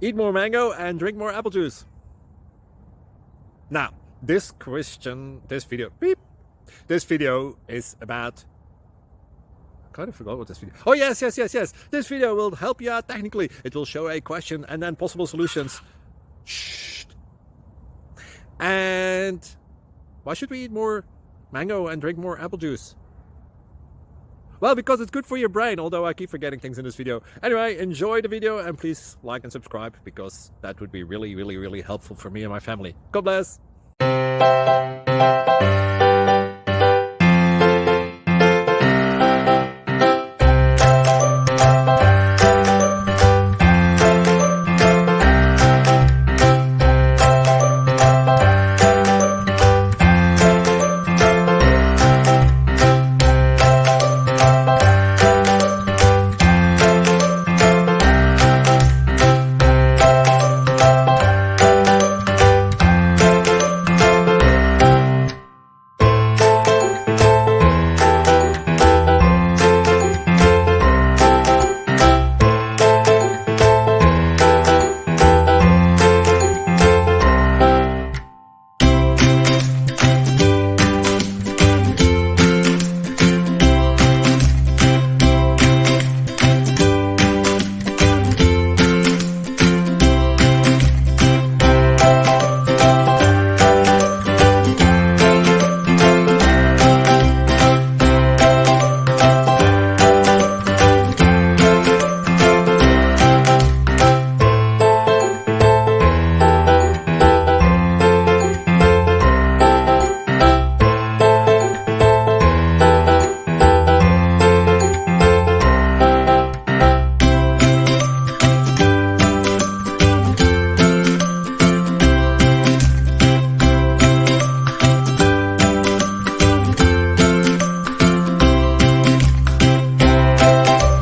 Eat more mango and drink more apple juice. Now, this video is about, I kind of forgot what this video. Oh, yes. This video will help you out technically. It will show a question and then possible solutions. Shh. And why should we eat more mango and drink more apple juice? Well, because it's good for your brain, although I keep forgetting things in this video. Anyway, enjoy the video and please like and subscribe, because that would be really helpful for me and my family. God bless!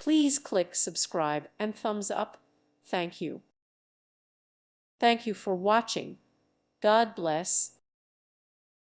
Please click subscribe and thumbs up. Thank you. Thank you for watching. God bless.